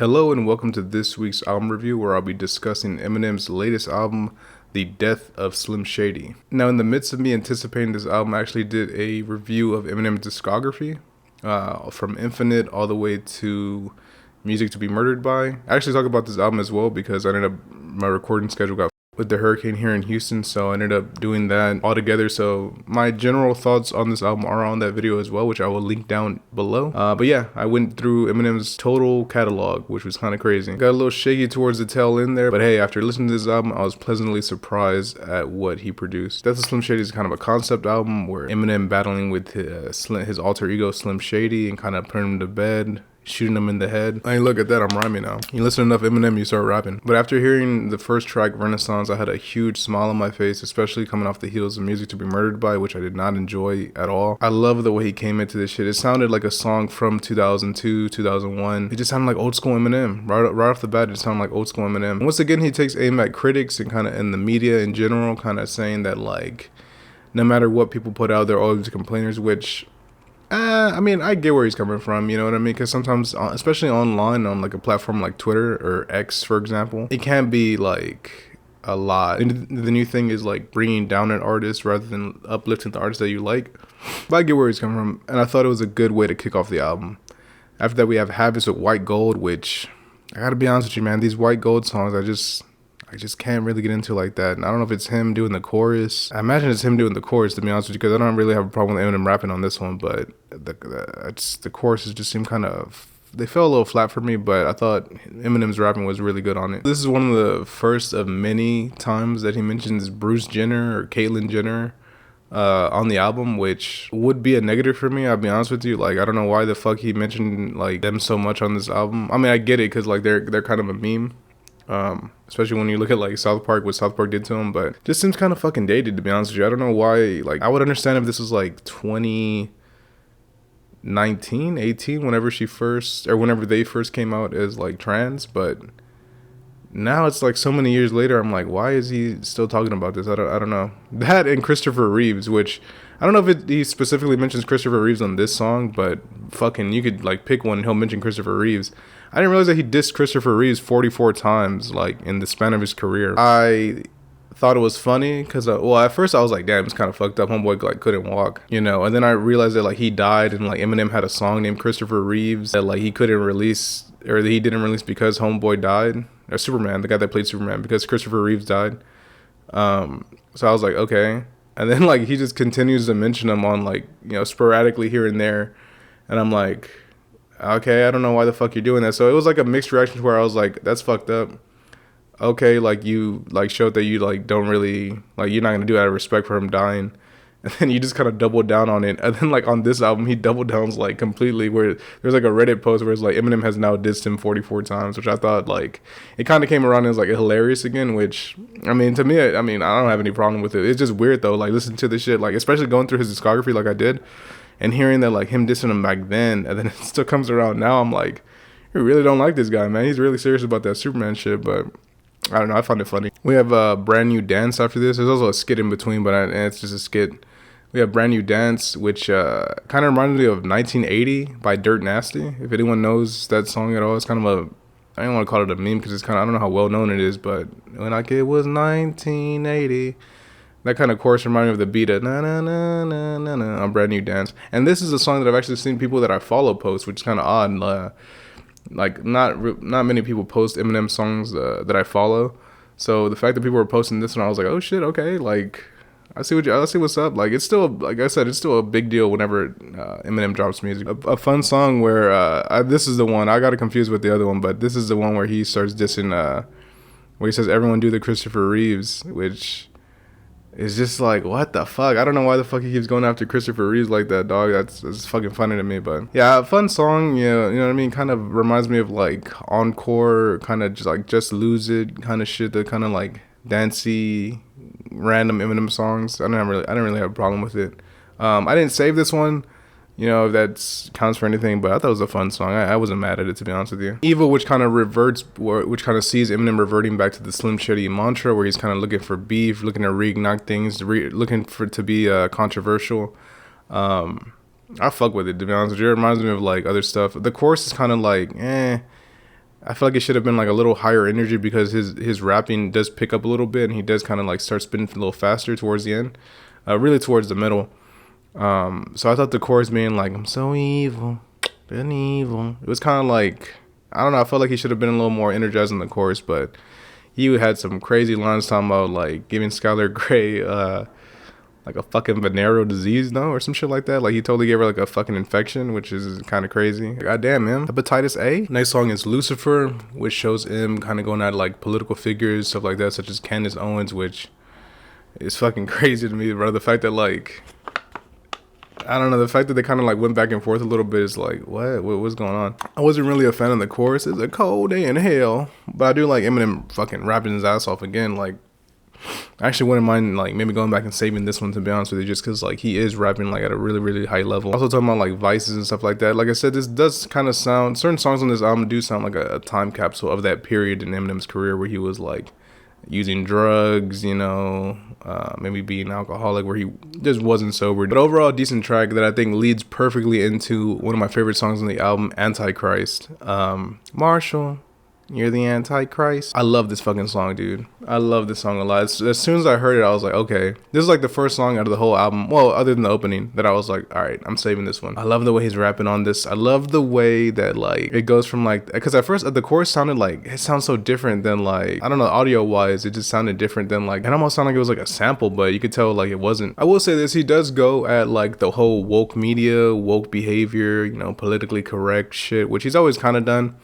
Hello and welcome to this week's album review where I'll be discussing Eminem's latest album, The Death of Slim Shady. Now, in the midst of me anticipating this album, I actually did a review of Eminem's discography, from Infinite all the way to Music to Be Murdered By. I actually talk about this album as well because my recording schedule got with the hurricane here in Houston, so I ended up doing that all together. So my general thoughts on this album are on that video as well, which I will link down below. But yeah, I went through Eminem's total catalog, which was kind of crazy. Got a little shaky towards the tail end there, but hey, after listening to this album, I was pleasantly surprised at what he produced. Death of Slim Shady is kind of a concept album where Eminem battling with his alter ego Slim Shady and kind of putting him to bed, shooting him in the head. I mean, look at that, I'm rhyming now. You listen enough Eminem, you start rapping. But after hearing the first track, Renaissance, I had a huge smile on my face, especially coming off the heels of Music to Be Murdered By, which I did not enjoy at all. I love the way he came into this shit. It sounded like a song from 2002, 2001. It just sounded like old school Eminem. Right off the bat, it sounded like old school Eminem. And once again, he takes aim at critics and kind of in the media in general, kind of saying that like, no matter what people put out, they're always complainers, which I mean, I get where he's coming from, you know what I mean? Because sometimes, especially online on like a platform like Twitter or X, for example, it can be like a lot. And the new thing is like bringing down an artist rather than uplifting the artist that you like. But I get where he's coming from, and I thought it was a good way to kick off the album. After that, we have Habits with White Gold, which I gotta be honest with you, man, these White Gold songs, I just can't really get into like that. And I don't know if it's him doing the chorus. I imagine it's him doing the chorus, to be honest with you, because I don't really have a problem with Eminem rapping on this one, but the choruses just seem kind of, they fell a little flat for me, but I thought Eminem's rapping was really good on it. This is one of the first of many times that he mentions Bruce Jenner or Caitlyn Jenner on the album, which would be a negative for me, I'll be honest with you. Like, I don't know why the fuck he mentioned like them so much on this album. I mean, I get it because like they're kind of a meme. Especially when you look at like South Park, what South Park did to him, but just seems kind of fucking dated, to be honest with you. I don't know why. Like, I would understand if this was like 2019, 18, whenever they first came out as like trans, but now it's like so many years later, I'm like, why is he still talking about this? I don't know. That and Christopher Reeves, which I don't know if he specifically mentions Christopher Reeves on this song, but fucking you could like pick one and he'll mention Christopher Reeves. I didn't realize that he dissed Christopher Reeves 44 times, like, in the span of his career. I thought it was funny because, at first I was like, damn, it's kind of fucked up. Homeboy, like, couldn't walk, you know? And then I realized that, like, he died and, like, Eminem had a song named Christopher Reeves that, like, he couldn't release, or that he didn't release because Homeboy died. Or Superman, the guy that played Superman, because Christopher Reeves died. So I was like, okay. And then, like, he just continues to mention him on, like, you know, sporadically here and there. And I'm like, okay, I don't know why the fuck you're doing that. So it was like a mixed reaction to where I was like, that's fucked up. Okay, like you like showed that you like don't really like, you're not gonna do it out of respect for him dying. And then you just kind of doubled down on it. And then like on this album, he doubled downs like completely, where there's like a Reddit post where it's like Eminem has now dissed him 44 times, which I thought like it kind of came around and was like hilarious again, which I mean, to me, I don't have any problem with it. It's just weird though, like listening to this shit, like especially going through his discography like I did. And hearing that, like, him dissing him back then, and then it still comes around now, I'm like, you really don't like this guy, man. He's really serious about that Superman shit, but I don't know. I find it funny. We have a Brand New Dance after this. There's also a skit in between, but it's just a skit. We have Brand New Dance, which kind of reminded me of 1980 by Dirt Nasty. If anyone knows that song at all, it's kind of I don't want to call it a meme because it's kind of, I don't know how well known it is, but when I kid was 1980. That kind of chorus reminded me of the beat of na na na na na na on Brand New Dance. And this is a song that I've actually seen people that I follow post, which is kind of odd. Like not many people post Eminem songs that I follow. So the fact that people were posting this one, I was like, oh shit, okay. Like I see what's up. Like it's still, like I said, it's still a big deal whenever Eminem drops music. A fun song where this is the one I got it confused with the other one, but this is the one where he starts dissing where he says everyone do the Christopher Reeves, which it's just like, what the fuck? I don't know why the fuck he keeps going after Christopher Reeves like that, dog. That's fucking funny to me, but yeah, fun song. Yeah, you know what I mean? Kind of reminds me of like Encore, kind of just like Just Lose It kind of shit, the kind of like dancey, random Eminem songs. I didn't really have a problem with it. I didn't save this one, you know, if that counts for anything, but I thought it was a fun song. I wasn't mad at it, to be honest with you. Evil, which kind of sees Eminem reverting back to the Slim Shady mantra, where he's kind of looking for beef, looking to reignite things, looking for to be controversial. I fuck with it, to be honest with you. It reminds me of like other stuff. The chorus is kind of like, I feel like it should have been like a little higher energy because his rapping does pick up a little bit and he does kind of like start spinning a little faster towards the end, really towards the middle. So I thought the chorus being like "I'm so evil, been evil," it was kind of like, I don't know. I felt like he should have been a little more energized in the chorus, but he had some crazy lines talking about like giving Skylar Grey like a fucking venereal disease, no, or some shit like that. Like he totally gave her like a fucking infection, which is kind of crazy. God damn, man. Hepatitis A. Next song is Lucifer, which shows him kind of going at like political figures, stuff like that, such as Candace Owens, which is fucking crazy to me, bro. The fact that like, I don't know, the fact that they kind of like went back and forth a little bit is like, what's going on? I wasn't really a fan of the chorus. It's a cold day in hell, but I do like Eminem fucking rapping his ass off again. Like, I actually wouldn't mind like maybe going back and saving this one, to be honest with you, just because like he is rapping like at a really, really high level. Also talking about like vices and stuff like that. Like I said, this does kind of sound, certain songs on this album do sound like a time capsule of that period in Eminem's career where he was like using drugs, you know, maybe being alcoholic, where he just wasn't sober. But overall, decent track that I think leads perfectly into one of my favorite songs on the album, Antichrist. Marshall, you're the Antichrist. I love this fucking song, dude. I love this song a lot. As soon as I heard it, I was like, okay, this is like the first song out of the whole album, well, other than the opening, that I was like, all right, I'm saving this one. I love the way he's rapping on this. I love the way that like it goes from like, because at first the chorus sounded like, it sounds so different than like, I don't know, audio wise, it just sounded different than like, it almost sounded like it was like a sample, but you could tell like it wasn't. I will say this, he does go at like the whole woke media, woke behavior, you know, politically correct shit, which he's always kind of done.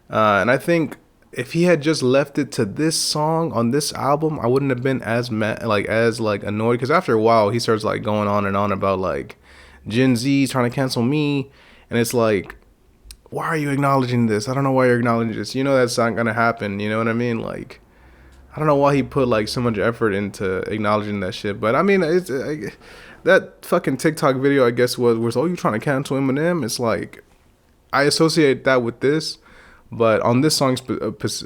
And I think if he had just left it to this song on this album, I wouldn't have been as annoyed, because after a while he starts like going on and on about like Gen Z trying to cancel me, and it's like, why are you acknowledging this? I don't know why you're acknowledging this. You know that's not gonna happen. You know what I mean? Like, I don't know why he put like so much effort into acknowledging that shit. But I mean, it's that fucking TikTok video, I guess, was oh, you trying to cancel Eminem? It's like, I associate that with this. But on this song, I was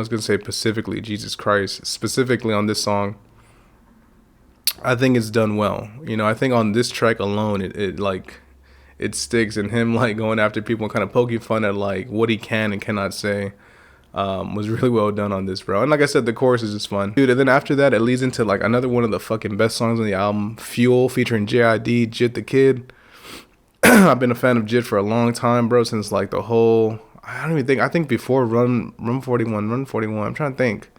going to say specifically, Jesus Christ, specifically on this song, I think it's done well. You know, I think on this track alone, it sticks, and him like going after people and kind of poking fun at like what he can and cannot say was really well done on this, bro. And like I said, the chorus is just fun, dude. And then after that, it leads into like another one of the fucking best songs on the album, Fuel, featuring JID, Jit the Kid. I've been a fan of Jit for a long time, bro, since like the whole, I think before Run 41. I'm trying to think.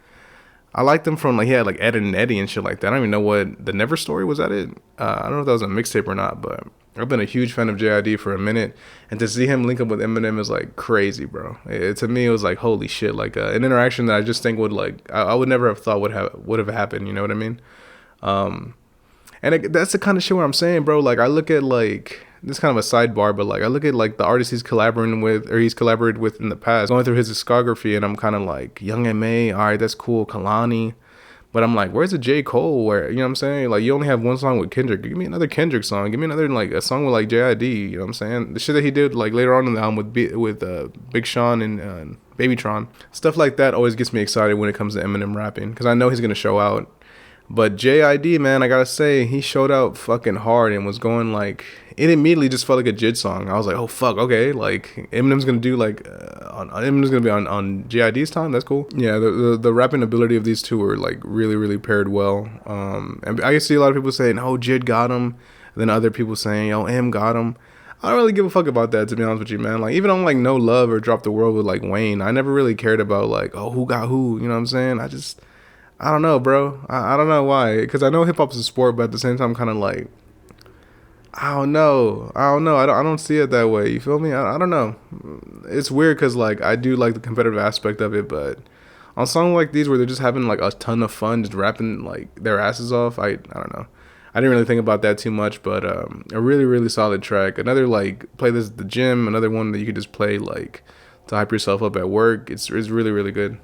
I liked him from like, he had like Ed and Eddie and shit like that. I don't even know what, The Never Story, was that it? I don't know if that was a mixtape or not, but I've been a huge fan of JID for a minute, and to see him link up with Eminem is like crazy, bro. To me, it was like, holy shit, like an interaction that I just think would like, I would never have thought would have happened, you know what I mean? That's the kind of shit where I'm saying, bro, like I look at like, this is kind of a sidebar, but like I look at like the artists he's collaborated with in the past, going through his discography, and I'm kind of like, Young M.A., all right, that's cool, Kalani, but I'm like, where's the J. Cole, where, you know what I'm saying, like you only have one song with Kendrick, give me another Kendrick song, give me another like a song with like JID, you know what I'm saying, the shit that he did like later on in the album with Big Sean and Babytron, stuff like that always gets me excited when it comes to Eminem rapping, because I know he's gonna show out. But JID, man, I gotta say, he showed out fucking hard and was going like, it immediately just felt like a JID song. I was like, oh fuck, okay, like Eminem's gonna do like, Eminem's gonna be on JID's time. That's cool. Yeah, the rapping ability of these two were like really, really paired well. And I see a lot of people saying, oh, JID got him, and then other people saying, oh, M got him. I don't really give a fuck about that, to be honest with you, man. Like, even on like No Love or Drop the World with like Wayne, I never really cared about like, oh, who got who. You know what I'm saying? I don't know, bro. I don't know why. Because I know hip hop is a sport, but at the same time, kind of like, I don't know. I don't see it that way. You feel me? I don't know. It's weird because like I do like the competitive aspect of it, but on songs like these where they're just having like a ton of fun, just rapping like their asses off, I don't know. I didn't really think about that too much, but a really, really solid track. Another like, play this at the gym. Another one that you could just play like to hype yourself up at work. It's really, really good.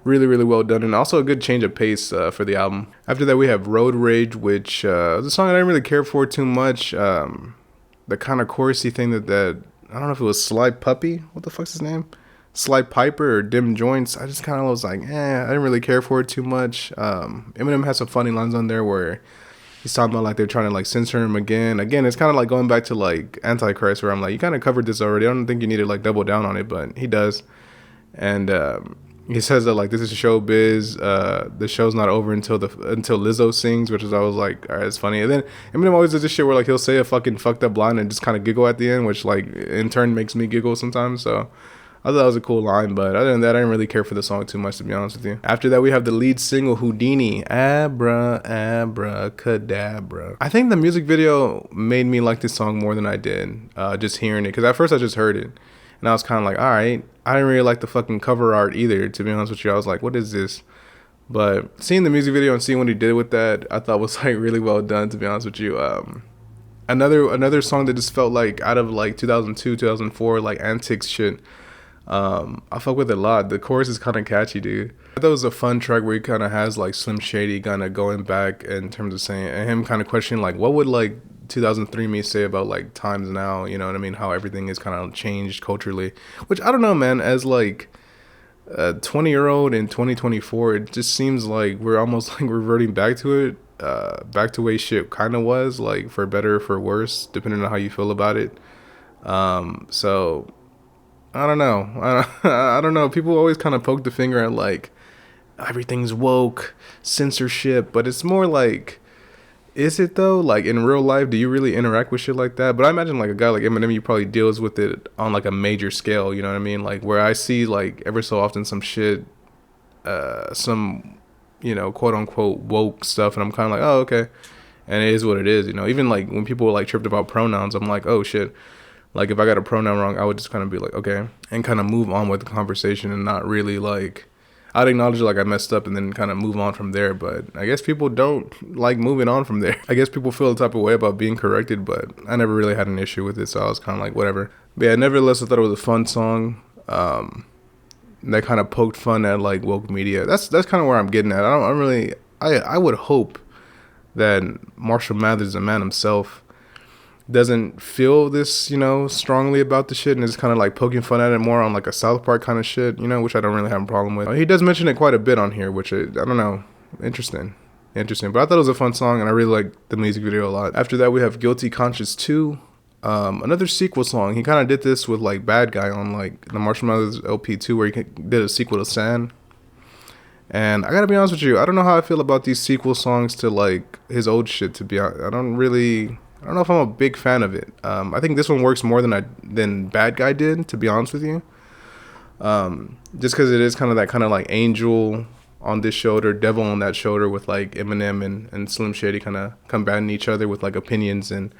Really, really well done, and also a good change of pace for the album. After that, we have Road Rage, which is a song I didn't really care for too much. The kind of chorusy thing that I don't know if it was Sly Puppy. What the fuck's his name? Sly Piper or Dim Joints. I just kind of was like, I didn't really care for it too much. Eminem has some funny lines on there where He's talking about like they're trying to like censor him again. Again, it's kind of like going back to like Antichrist, where I'm like, you kind of covered this already. I don't think you need to like double down on it, but he does. And he says that like this is showbiz. The show's not over until Lizzo sings, which is always like, all right, it's funny. And then Eminem always does this shit where like he'll say a fucking fucked up line and just kind of giggle at the end, which like in turn makes me giggle sometimes. So I thought that was a cool line, but other than that, I didn't really care for the song too much, to be honest with you. After that, we have the lead single, Houdini, Abra, Abracadabra. I think the music video made me like this song more than I did just hearing it, because at first I just heard it, and I was kind of like, all right. I didn't really like the fucking cover art either, to be honest with you. I was like, what is this? But seeing the music video and seeing what he did with that, I thought was like really well done, to be honest with you. Another song that just felt like out of like 2002, 2004, like Antics shit. I fuck with it a lot. The chorus is kind of catchy, dude. I thought it was a fun track where he kind of has like Slim Shady kind of going back in terms of saying, and him kind of questioning like, what would like 2003 me say about like times now, you know what I mean, how everything is kind of changed culturally, which I don't know, man. As like a 20-year-old in 2024, it just seems like we're almost like reverting back to it, back to way shit kind of was, like for better or for worse, depending on how you feel about it. So I don't know. I don't know. People always kind of poke the finger at like everything's woke, censorship, but it's more like, is it though? Like in real life, do you really interact with shit like that? But I imagine like a guy like Eminem, you probably deals with it on like a major scale, you know what I mean? Like where I see like ever so often some shit, some, you know, quote unquote woke stuff, and I'm kind of like, oh, okay. And it is what it is, you know? Even like when people like tripped about pronouns, I'm like, oh shit. Like if I got a pronoun wrong, I would just kind of be like, okay, and kind of move on with the conversation and not really like, I'd acknowledge like I messed up and then kind of move on from there. But I guess people don't like moving on from there. I guess people feel the type of way about being corrected, but I never really had an issue with it, so I was kind of like, whatever. But yeah, nevertheless, I thought it was a fun song. That kind of poked fun at like woke media. That's kind of where I'm getting at. I would hope that Marshall Mathers, the man himself, doesn't feel this, you know, strongly about the shit and is kind of like poking fun at it more on like a South Park kind of shit, you know, which I don't really have a problem with. He does mention it quite a bit on here, which I don't know, interesting. But I thought it was a fun song and I really liked the music video a lot. After that, we have Guilty Conscience 2, another sequel song. He kind of did this with like Bad Guy on like the Marshall Mathers LP2, where he did a sequel to San. And I gotta be honest with you, I don't know how I feel about these sequel songs to like his old shit, to be honest. I don't know if I'm a big fan of it. I think this one works more than Bad Guy did, to be honest with you. Just because it is kind of that kind of like angel on this shoulder, devil on that shoulder, with like Eminem and Slim Shady kind of combating each other with like opinions and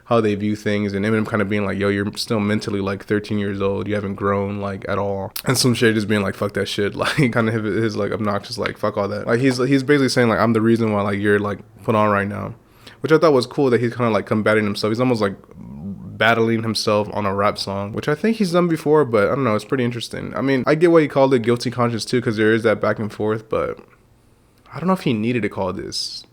how they view things. And Eminem kind of being like, yo, you're still mentally like 13 years old. You haven't grown like at all. And Slim Shady just being like, fuck that shit. Like kind of his like obnoxious, like fuck all that. Like he's basically saying like, I'm the reason why like you're like put on right now. Which I thought was cool that he's kind of like combating himself. He's almost like battling himself on a rap song, which I think he's done before, but I don't know. It's pretty interesting. I mean, I get why he called it Guilty Conscience too, because there is that back and forth, but I don't know if he needed to call this.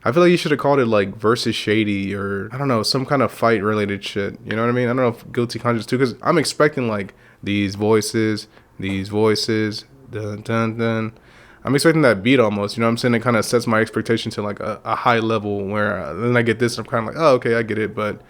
I feel like he should have called it like Versus Shady, or I don't know, some kind of fight related shit. You know what I mean? I don't know if Guilty Conscience too, because I'm expecting like these voices, dun dun dun. I'm expecting that beat almost, you know what I'm saying? It kind of sets my expectation to like a high level where then I get this and I'm kind of like, oh, okay, I get it. But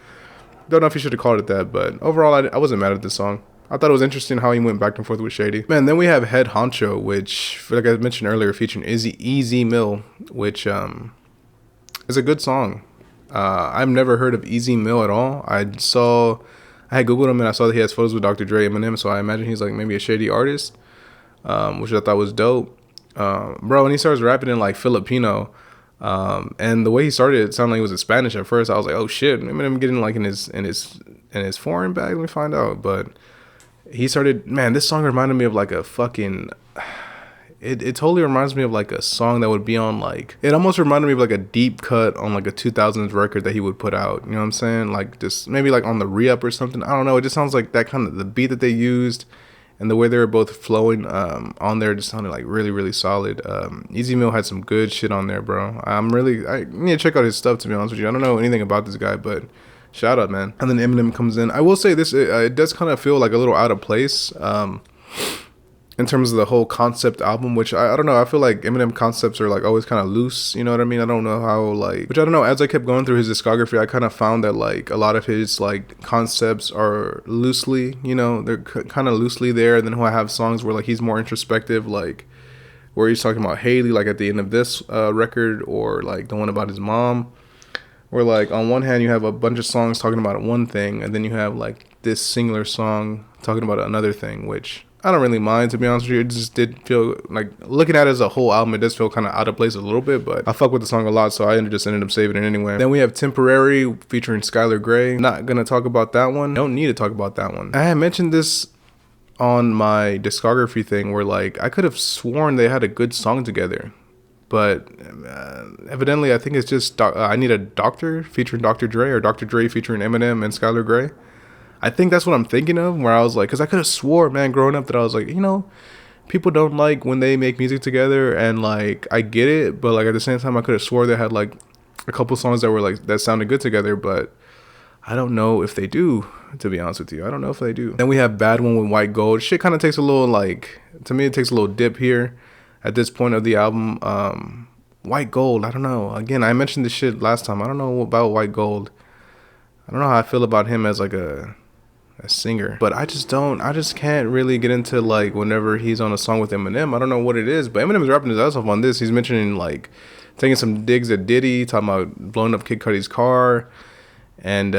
don't know if he should have called it that. But overall, I wasn't mad at this song. I thought it was interesting how he went back and forth with Shady. Man, then we have Head Honcho, which, like I mentioned earlier, featuring Easy Mill, which is a good song. I've never heard of Easy Mill at all. I had Googled him and I saw that he has photos with Dr. Dre, Eminem, so I imagine he's like maybe a Shady artist, which I thought was dope. Bro, when he starts rapping in like Filipino, and the way he started, it sounded like it was in Spanish at first. I was like, oh shit, maybe I'm getting like in his foreign bag. Let me find out. But he started, man, this song reminded me of like a fucking, it totally reminds me of like a song that would be on like, it almost reminded me of like a deep cut on like a 2000s record that he would put out. You know what I'm saying? Like just maybe like on the re-up or something. I don't know. It just sounds like that kind of, the beat that they used and the way they were both flowing on there just sounded like really, really solid. Easy Mill had some good shit on there, bro. I need to check out his stuff, to be honest with you. I don't know anything about this guy, but shout out, man. And then Eminem comes in. I will say this, it does kind of feel like a little out of place. in terms of the whole concept album, which I don't know. I feel like Eminem concepts are like always kind of loose. You know what I mean? I don't know how like, which I don't know. As I kept going through his discography, I kind of found that like a lot of his like concepts are loosely, you know, they're kind of loosely there. And then he'll have songs where like he's more introspective, like where he's talking about Haley, like at the end of this record, or like the one about his mom. Where like on one hand you have a bunch of songs talking about one thing, and then you have like this singular song talking about another thing, which I don't really mind, to be honest with you. It just did feel like, looking at it as a whole album, it does feel kind of out of place a little bit, but I fuck with the song a lot, so I just ended up saving it anyway. Then we have Temporary featuring Skylar Grey. Not gonna talk about that one. Don't need to talk about that one. I had mentioned this on my discography thing where like I could have sworn they had a good song together, but evidently I think it's just I Need a Doctor featuring Dr. Dre, or Dr. Dre featuring Eminem and Skylar Grey. I think that's what I'm thinking of, where I was like, because I could have swore, man, growing up, that I was like, you know, people don't like when they make music together, and like I get it, but like at the same time I could have swore they had like a couple songs that were like that sounded good together, but I don't know if they do, to be honest with you. I don't know if they do. Then we have Bad One with White Gold. Shit kind of takes a little, like, to me it takes a little dip here at this point of the album. White Gold, I don't know. Again, I mentioned this shit last time. I don't know about White Gold. I don't know how I feel about him as like a singer, but I just can't really get into like whenever he's on a song with Eminem. I don't know what it is, but Eminem's rapping his ass off on this. He's mentioning like taking some digs at Diddy, talking about blowing up Kid Cudi's car, and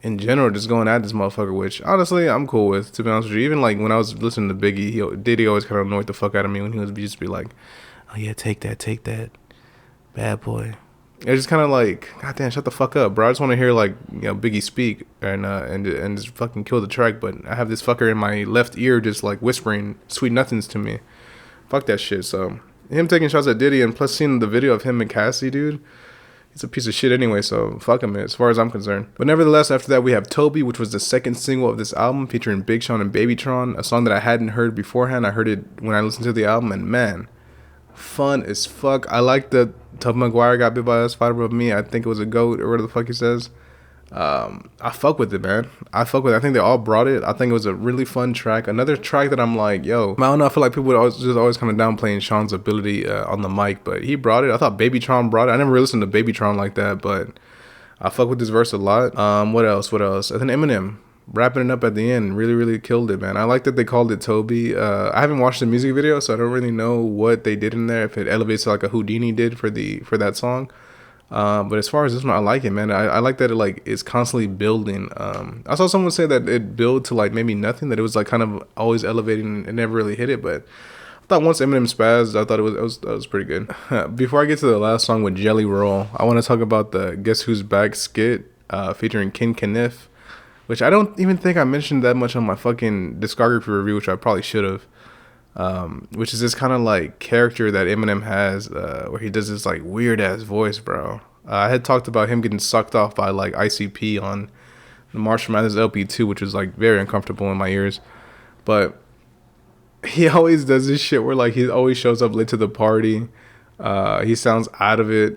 in general just going at this motherfucker, which honestly I'm cool with, to be honest with you. Even like when I was listening to Biggie, Diddy always kind of annoyed the fuck out of me when he would just be like, oh yeah, take that, bad boy. It's just kind of like, goddamn, shut the fuck up, bro. I just want to hear like, you know, Biggie speak and just fucking kill the track. But I have this fucker in my left ear just like whispering sweet nothings to me. Fuck that shit. So him taking shots at Diddy, and plus seeing the video of him and Cassie, dude, he's a piece of shit anyway. So fuck him, as far as I'm concerned. But nevertheless, after that we have Toby, which was the second single of this album, featuring Big Sean and Babytron, a song that I hadn't heard beforehand. I heard it when I listened to the album, and man, fun as fuck. I like the Tubby Maguire got bit by a spider, but me, I think it was a goat, or whatever the fuck he says. I fuck with it, man. I think they all brought it. I think it was a really fun track. Another track that I'm like, yo, I don't know, I feel like people would always kind of downplaying Sean's ability on the mic, but he brought it. I thought Babytron brought it. I never really listened to Babytron like that, but I fuck with this verse a lot. What else? And then Eminem wrapping it up at the end really killed it, man. I like that they called it Toby. I haven't watched the music video, so I don't really know what they did in there, if it elevates to like a Houdini did for that song. But as far as this one, I like it, man. I like that it like is constantly building. I saw someone say that it built to like maybe nothing, that it was like kind of always elevating and never really hit it. But I thought once Eminem spazzed, I thought it was pretty good. Before I get to the last song with Jelly Roll, I want to talk about the Guess Who's Back skit featuring King Kniff, which I don't even think I mentioned that much on my fucking discography review, which I probably should have. Which is this kind of like character that Eminem has, where he does this like weird ass voice, bro. I had talked about him getting sucked off by like ICP on the Marshall Mathers LP2, which was like very uncomfortable in my ears. But he always does this shit where like he always shows up late to the party. He sounds out of it.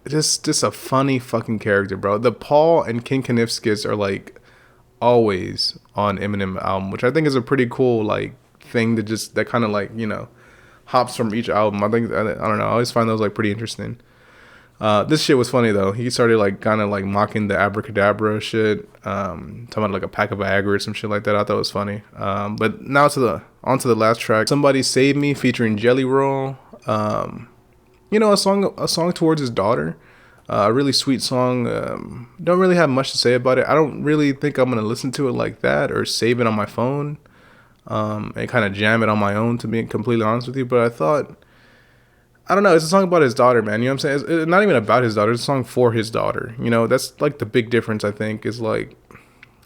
Just a funny fucking character, bro. The Paul and King Kniff skits are like always on Eminem album, which I think is a pretty cool like thing that kind of like, you know, hops from each album. I don't know, I always find those like pretty interesting. This shit was funny though. He started like kind of like mocking the abracadabra shit, talking about like a pack of Viagra or some shit like that. I thought it was funny. But now onto the last track, Somebody Save Me featuring Jelly Roll. You know, a song towards his daughter. A really sweet song. Don't really have much to say about it. I don't really think I'm gonna listen to it like that or save it on my phone and kind of jam it on my own, to be completely honest with you. But I thought, I don't know, it's a song about his daughter, man. You know what I'm saying? It's not even about his daughter. It's a song for his daughter. You know, that's like the big difference, I think, is like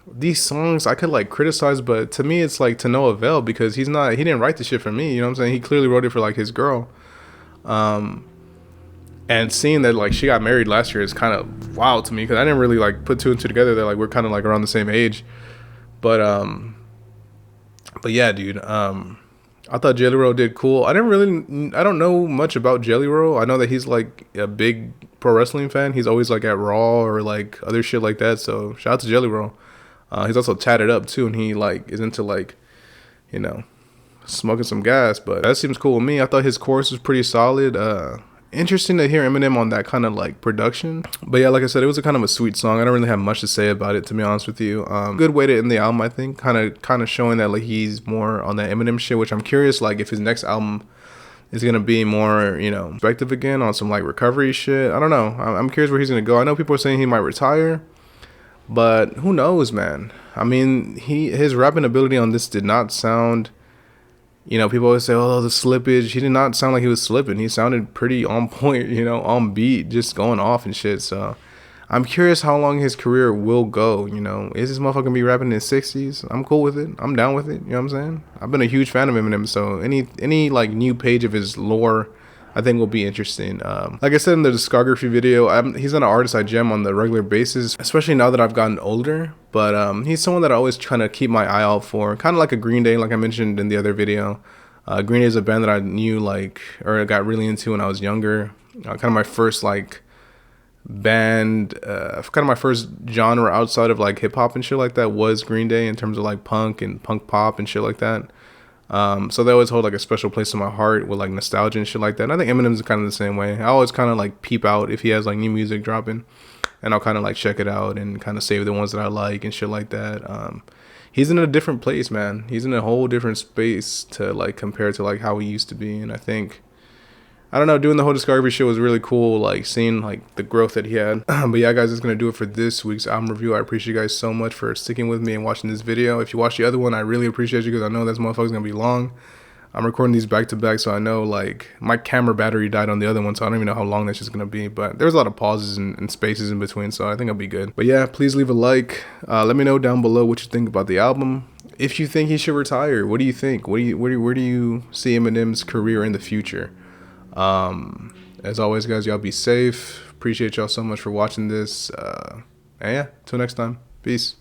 these songs I could like criticize, but to me it's like to no avail, because he didn't write the shit for me. You know what I'm saying? He clearly wrote it for like his girl. And seeing that like she got married last year is kind of wild to me, because I didn't really like put two and two together that like we're kind of like around the same age. But yeah, dude. I thought Jelly Roll did cool. I don't know much about Jelly Roll. I know that he's like a big pro wrestling fan. He's always like at Raw or like other shit like that. So shout out to Jelly Roll. He's also tatted up too, and he like is into like you know, smoking some gas. But that seems cool with me. I thought his chorus was pretty solid. Interesting to hear Eminem on that kind of like production. But yeah, like I said, it was a kind of a sweet song. I don't really have much to say about it, to be honest with you. Good way to end the album, I think. Kind of showing that like he's more on that Eminem shit, which I'm curious like if his next album is gonna be more, you know, perspective again on some like recovery shit. I don't know. I'm curious where he's gonna go. I know people are saying he might retire, but who knows, man. I mean, his rapping ability on this did not sound, you know, people always say, oh, the slippage. He did not sound like he was slipping. He sounded pretty on point, you know, on beat, just going off and shit. So I'm curious how long his career will go, you know. Is this motherfucker gonna be rapping in his 60s? I'm cool with it. I'm down with it, you know what I'm saying? I've been a huge fan of Eminem, so any like new page of his lore I think will be interesting. Like I said in the discography video, he's not an artist I gem on the regular basis, especially now that I've gotten older. But he's someone that I always try to keep my eye out for. Kind of like a Green Day, like I mentioned in the other video. Green Day is a band that I knew like, or got really into when I was younger. Kind of my first like band, kind of my first genre outside of like hip hop and shit like that was Green Day in terms of like punk and punk pop and shit like that. So they always hold like a special place in my heart with like nostalgia and shit like that. And I think Eminem's kind of the same way. I always kind of like peep out if he has like new music dropping, and I'll kind of like check it out and kind of save the ones that I like and shit like that. He's in a different place, man. He's in a whole different space to like compare to like how he used to be. And I think, I don't know, doing the whole discography shit was really cool, like seeing like the growth that he had. But yeah, guys, that's gonna do it for this week's album review. I appreciate you guys so much for sticking with me and watching this video. If you watched the other one, I really appreciate you because I know this motherfucker's gonna be long. I'm recording these back to back, so I know like my camera battery died on the other one, so I don't even know how long that's just gonna be. But there's a lot of pauses and spaces in between, so I think I'll be good. But yeah, please leave a like. Let me know down below what you think about the album. If you think he should retire, what do you think? Where do you see Eminem's career in the future? As always, guys, y'all be safe. Appreciate y'all so much for watching this. And yeah, till next time. Peace.